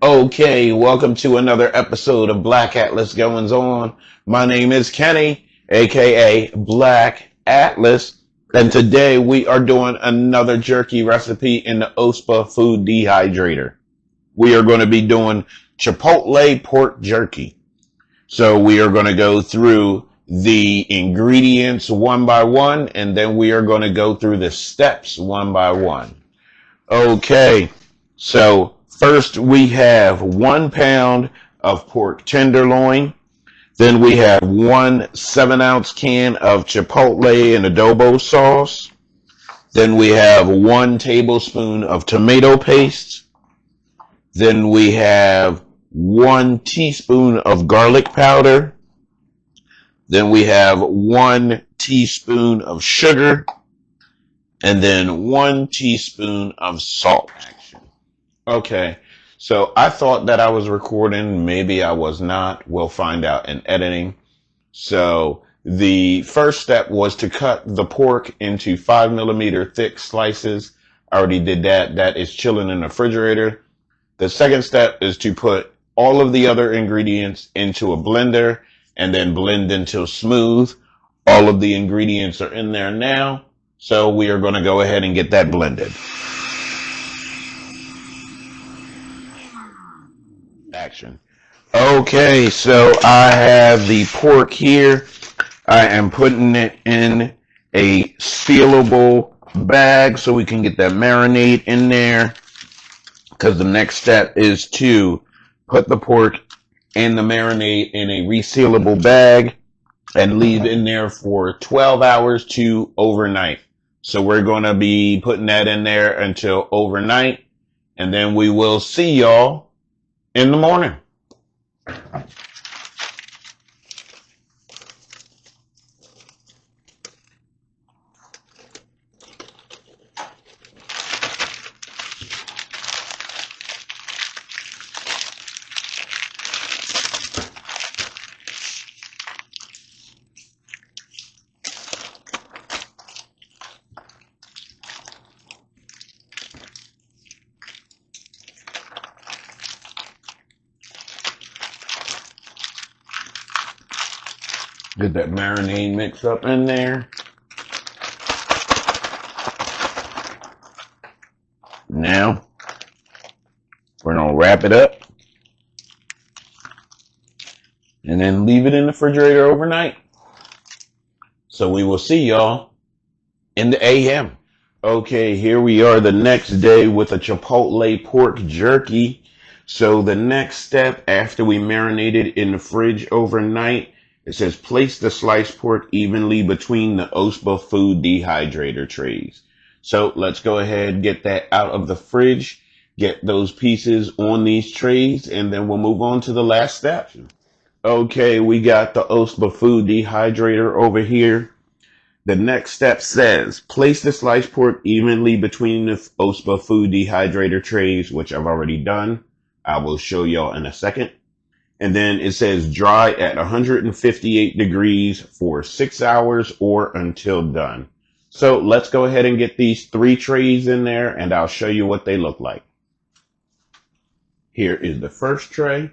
Okay, welcome to another episode of Black Atlas Goings On. My name is Kenny, aka Black Atlas, and today we are doing another jerky recipe in the Ostba food dehydrator. We are going to be doing Chipotle pork jerky. So we are going to go through the ingredients one by one, and then we are going to go through the steps one by one. Okay, so first we have 1 pound of pork tenderloin. Then we have 1 7-ounce can of Chipotle and adobo sauce. Then we have 1 tablespoon of tomato paste. Then we have 1 teaspoon of garlic powder. Then we have 1 teaspoon of sugar. And then 1 teaspoon of salt. Okay, so I thought that I was recording. Maybe I was not. We'll find out in editing. So the first step was to cut the pork into 5 millimeter thick slices. I already did that. That is chilling in the refrigerator. The second step is to put all of the other ingredients into a blender and then blend until smooth. All of the ingredients are in there now. So we are going to go ahead and get that blended. Action. Okay, so I have the pork here. I am putting it in a sealable bag so we can get that marinade in there. Because the next step is to put the pork and the marinade in a resealable bag and leave in there for 12 hours to overnight. So we're going to be putting that in there until overnight, and then we will see y'all in the morning. Get that marinade mix up in there. Now, we're going to wrap it up and then leave it in the refrigerator overnight. So we will see y'all in the AM. Okay, here we are the next day with a Chipotle pork jerky. So the next step after we marinated in the fridge overnight, it says place the sliced pork evenly between the Ostba food dehydrator trays. So let's go ahead and get that out of the fridge, get those pieces on these trays, and then we'll move on to the last step. Okay, we got the Ostba food dehydrator over here. The next step says place the sliced pork evenly between the Ostba food dehydrator trays, which I've already done. I will show y'all in a second. And then it says dry at 158 degrees for 6 hours or until done. So let's go ahead and get these 3 trays in there and I'll show you what they look like. Here is the first tray.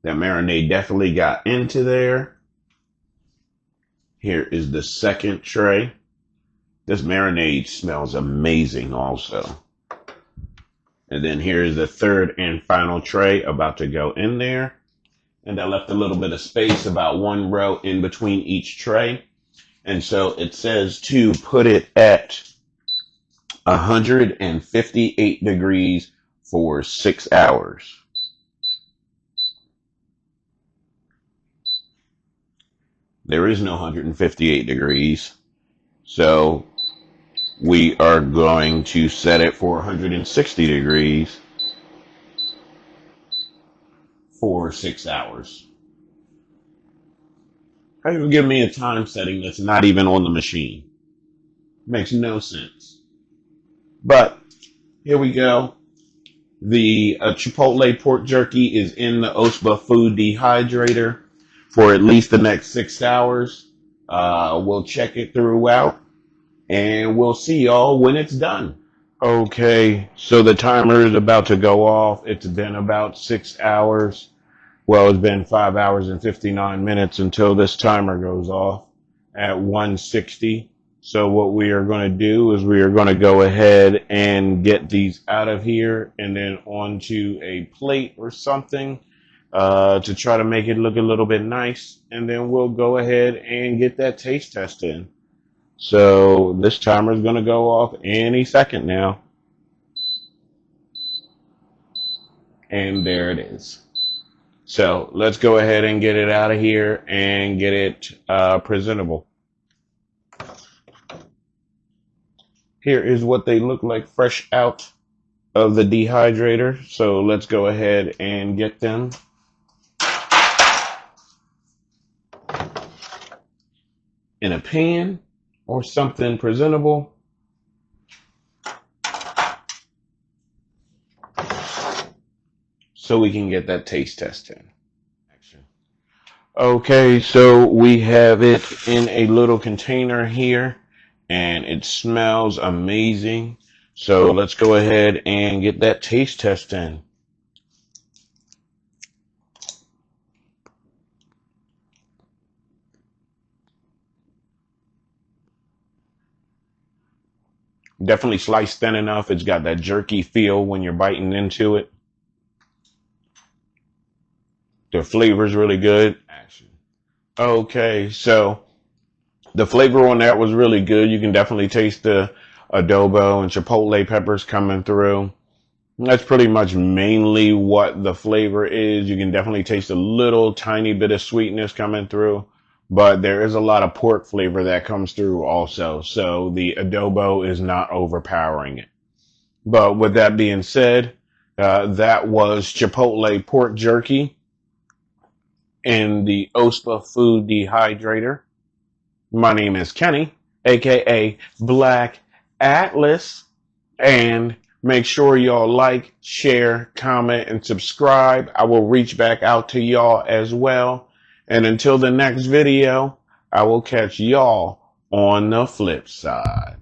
That marinade definitely got into there. Here is the second tray. This marinade smells amazing also. And then here is the third and final tray about to go in there. And I left a little bit of space, about 1 row in between each tray. And so it says to put it at 158 degrees for 6 hours. There is no 158 degrees. So we are going to set it for 160 degrees. For 6 hours. How you give me a time setting that's not even on the machine? Makes no sense. But here we go. The Chipotle pork jerky is in the Ostba food dehydrator for at least the next 6 hours. We'll check it throughout and we'll see y'all when it's done. Okay, so the timer is about to go off. It's been about 6 hours. Well, it's been 5 hours and 59 minutes until this timer goes off at 160. So what we are going to do is we are going to go ahead and get these out of here and then onto a plate or something to try to make it look a little bit nice. And then we'll go ahead and get that taste test in. So this timer is going to go off any second now. And there it is. So let's go ahead and get it out of here and get it presentable. Here is what they look like fresh out of the dehydrator. So let's go ahead and get them. In a pan or something presentable. So we can get that taste test in. Okay, so we have it in a little container here and it smells amazing. So let's go ahead and get that taste test in. Definitely sliced thin enough. It's got that jerky feel when you're biting into it. The flavor is really good. Okay, so the flavor on that was really good. You can definitely taste the adobo and chipotle peppers coming through. That's pretty much mainly what the flavor is. You can definitely taste a little tiny bit of sweetness coming through, but there is a lot of pork flavor that comes through also. So the adobo is not overpowering it. But with that being said, that was Chipotle pork jerky in the Ostba food dehydrator. My name is Kenny, aka Black Atlas, and make sure y'all like, share, comment, and subscribe. I will reach back out to y'all as well. And until the next video, I will catch y'all on the flip side.